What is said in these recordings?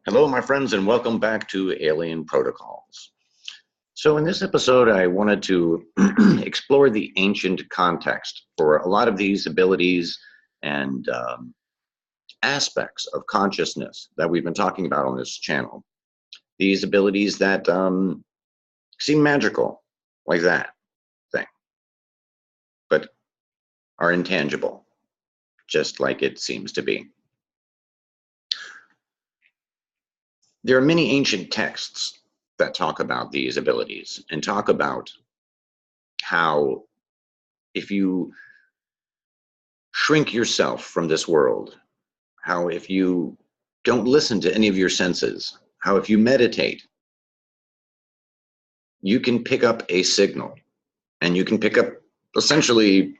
Hello, my friends, and welcome back to Alien Protocols. So in this episode, I wanted to explore the ancient context for a lot of these abilities and aspects of consciousness that we've been talking about on this channel. These abilities that seem magical, like that thing, but are intangible, just like it seems to be. There are many ancient texts that talk about these abilities and talk about how if you shrink yourself from this world, how if you don't listen to any of your senses, how if you meditate, you can pick up a signal and you can pick up essentially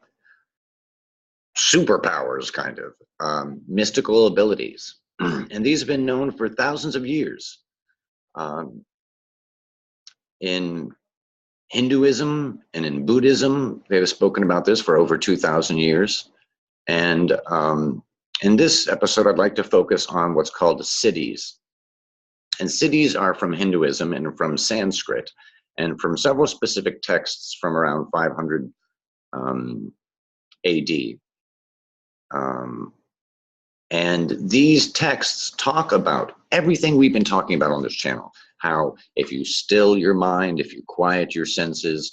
superpowers, kind of mystical abilities. And these have been known for thousands of years. In Hinduism and in Buddhism, they have spoken about this for over 2,000 years. And in this episode, I'd like to focus on what's called siddhis. And siddhis are from Hinduism and from Sanskrit and from several specific texts from around 500 AD. And these texts talk about everything we've been talking about on this channel. How if you still your mind, if you quiet your senses,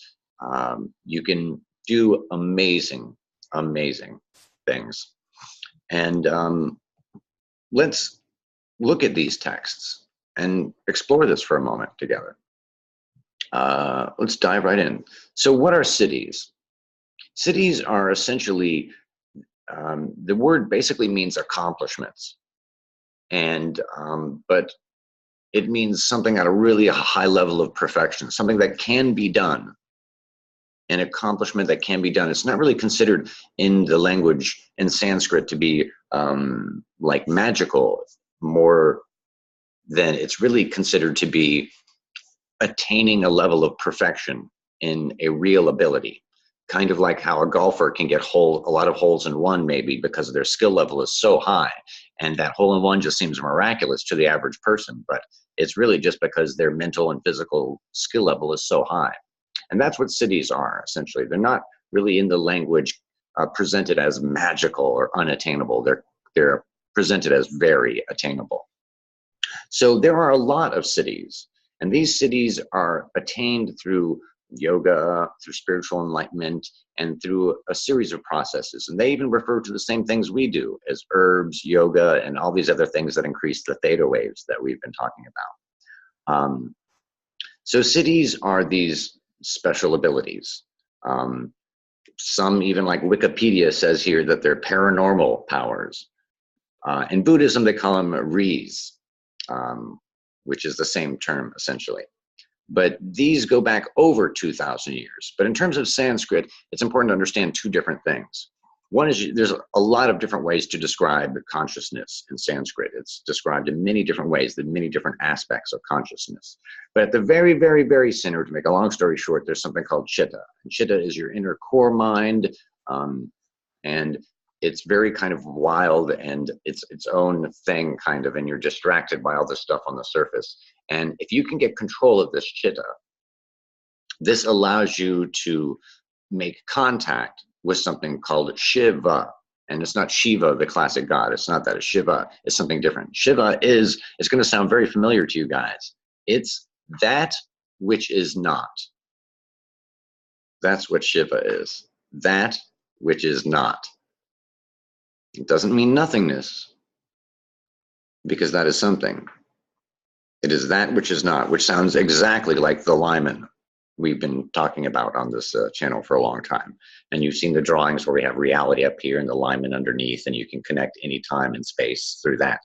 you can do amazing, amazing things. And let's look at these texts and explore this for a moment together. Let's dive right in. So what are siddhis? Siddhis are essentially, the word basically means accomplishments. And, but it means something at a really high level of perfection, something that can be done, an accomplishment that can be done. It's not really considered in the language in Sanskrit to be like magical, more than it's really considered to be attaining a level of perfection in a real ability. Kind of like how a golfer can get a lot of holes in one, maybe because their skill level is so high, and that hole in one just seems miraculous to the average person, but it's really just because their mental and physical skill level is so high. And that's what siddhis are, essentially. They're not really in the language presented as magical or unattainable. They're presented as very attainable. So there are a lot of siddhis, and these siddhis are attained through yoga, through spiritual enlightenment, and through a series of processes. And they even refer to the same things we do as herbs, yoga, and all these other things that increase the theta waves that we've been talking about. So siddhis are these special abilities. Some even, like Wikipedia says here, that they're paranormal powers. In Buddhism, they call them ris, which is the same term essentially. But these go back over 2,000 years. But in terms of Sanskrit, it's important to understand two different things. One is there's a lot of different ways to describe consciousness in Sanskrit. It's described in many different ways, the many different aspects of consciousness. But at the very, very, very center, to make a long story short, there's something called chitta. And chitta is your inner core mind, and it's very kind of wild and it's its own thing, kind of, and you're distracted by all this stuff on the surface. And if you can get control of this chitta, this allows you to make contact with something called Shiva. And it's not Shiva, the classic god. It's not that. Shiva is something different. Shiva is, it's going to sound very familiar to you guys. It's that which is not. That's what Shiva is. That which is not. It doesn't mean nothingness, because that is something. It is that which is not, which sounds exactly like the liman we've been talking about on this channel for a long time. And you've seen the drawings where we have reality up here and the liman underneath, and you can connect any time and space through that.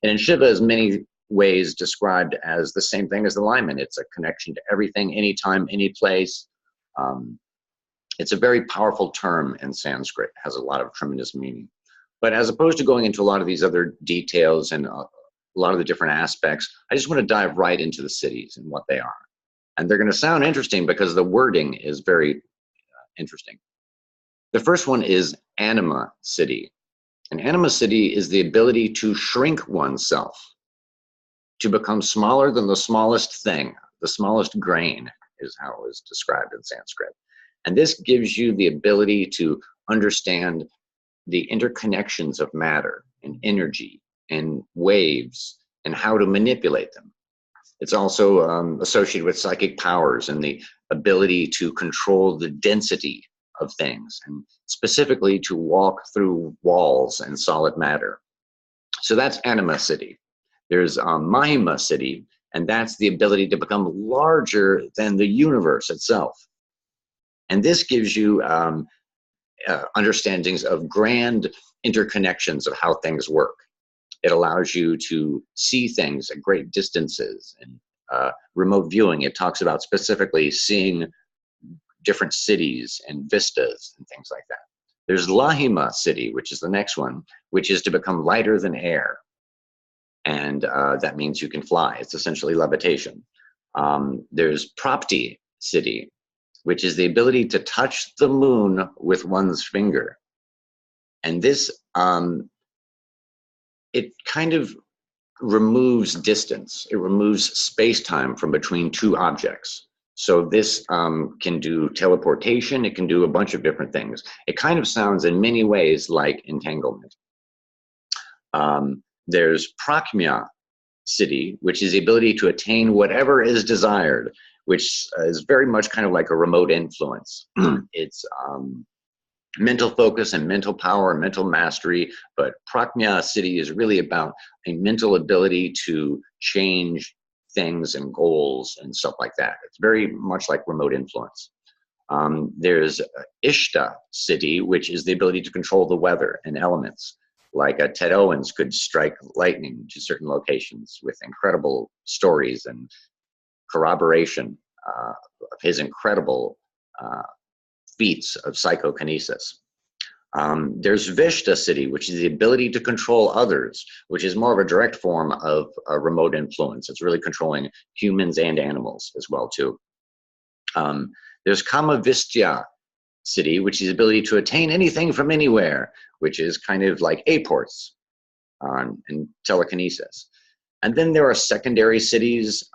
And in Shiva is many ways described as the same thing as the liman. It's a connection to everything, anytime, any place. It's a very powerful term in Sanskrit. It has a lot of tremendous meaning. But as opposed to going into a lot of these other details and a lot of the different aspects, I just want to dive right into the siddhis and what they are. And they're going to sound interesting because the wording is very interesting. The first one is anima siddhi. And anima siddhi is the ability to shrink oneself. to become smaller than the smallest thing. The smallest grain is how it was described in Sanskrit. And this gives you the ability to understand the interconnections of matter and energy and waves and how to manipulate them. It's also associated with psychic powers and the ability to control the density of things, and specifically to walk through walls and solid matter. So that's Anima Siddhi. There's Mahima Siddhi, and that's the ability to become larger than the universe itself. And this gives you understandings of grand interconnections of how things work. It allows you to see things at great distances, and remote viewing. It talks about specifically seeing different cities and vistas and things like that. There's Lahima Siddhi, which is the next one, which is to become lighter than air. And that means you can fly. It's essentially levitation. There's Prapti Siddhi, which is the ability to touch the moon with one's finger. And this, it kind of removes distance. It removes space-time from between two objects. So this can do teleportation. It can do a bunch of different things. It kind of sounds in many ways like entanglement. There's Praknya Siddhi, which is the ability to attain whatever is desired, which is very much kind of like a remote influence. It's mental focus and mental power and mental mastery, but Praknya Siddhi is really about a mental ability to change things and goals and stuff like that. It's very much like remote influence. There's Ishta Siddhi, which is the ability to control the weather and elements. Like Ted Owens could strike lightning to certain locations with incredible stories and corroboration of his incredible feats of psychokinesis. There's Vishta Siddhi, which is the ability to control others, which is more of a direct form of a remote influence. It's really controlling humans and animals as well too. There's Kamavistya Siddhi, which is the ability to attain anything from anywhere, which is kind of like aports and telekinesis. And then there are secondary cities.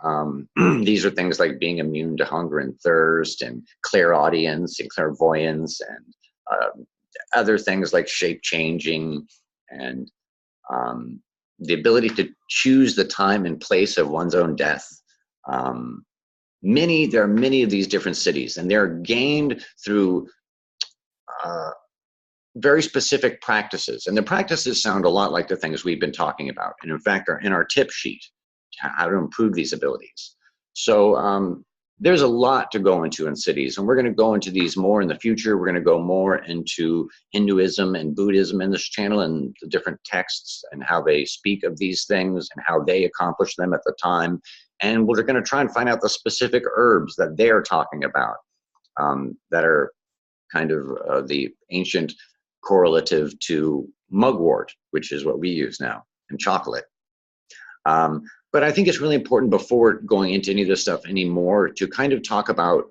These are things like being immune to hunger and thirst, and clairaudience and clairvoyance, and other things like shape changing, and the ability to choose the time and place of one's own death. There are many of these different cities, and they're gained through very specific practices. And the practices sound a lot like the things we've been talking about, and in fact are in our tip sheet, how to improve these abilities. So there's a lot to go into in cities, and we're going to go into these more in the future. We're going to go more into Hinduism and Buddhism in this channel, and the different texts and how they speak of these things and how they accomplish them at the time. And we're going to try and find out the specific herbs that they're talking about, that are kind of the ancient correlative to mugwort, which is what we use now, and chocolate. But I think it's really important, before going into any of this stuff anymore, to kind of talk about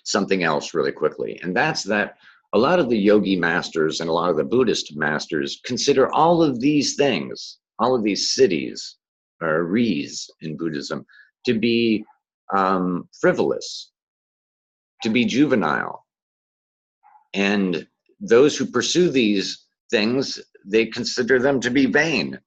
something else really quickly. And that's that a lot of the yogi masters and a lot of the Buddhist masters consider all of these things, all of these cities, or ris in Buddhism, to be frivolous, to be juvenile. And those who pursue these things, they consider them to be vain.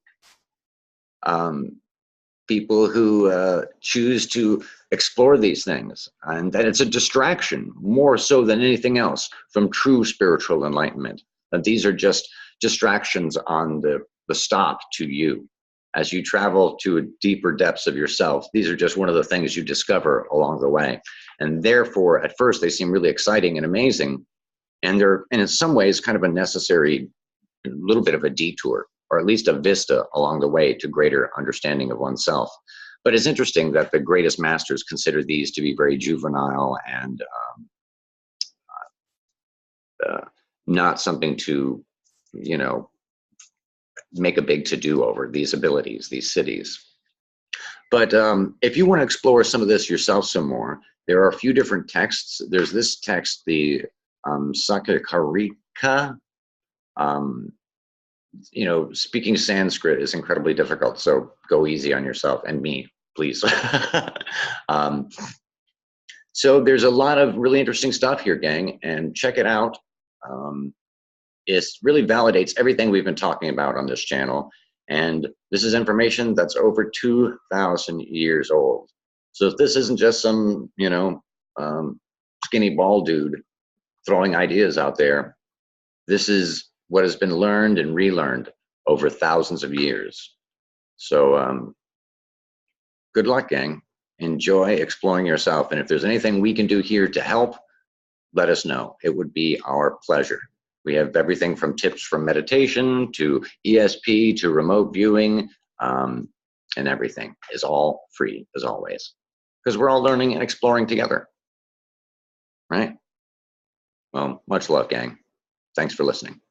People who choose to explore these things, and that it's a distraction more so than anything else from true spiritual enlightenment. That these are just distractions on the stop to you. As you travel to deeper depths of yourself, these are just one of the things you discover along the way. And therefore, at first, they seem really exciting and amazing. And they're, and in some ways, kind of a necessary little bit of a detour, or at least a vista along the way to greater understanding of oneself. But it's interesting that the greatest masters consider these to be very juvenile and not something to, you know, make a big to-do over, these abilities, these cities. But if you want to explore some of this yourself some more, there are a few different texts. There's this text, the Sakakarika, you know, speaking Sanskrit is incredibly difficult, so go easy on yourself and me, please. um, so there's a lot of really interesting stuff here, gang, and check it out. Um, it really validates everything we've been talking about on this channel, and this is information that's over 2,000 years old. So if this isn't just some, you know, skinny bald dude throwing ideas out there, this is what has been learned and relearned over thousands of years. So good luck, gang. Enjoy exploring yourself. And if there's anything we can do here to help, let us know. It would be our pleasure. We have everything from tips from meditation to ESP to remote viewing, and everything is all free as always, because we're all learning and exploring together, right? Well, much love, gang. Thanks for listening.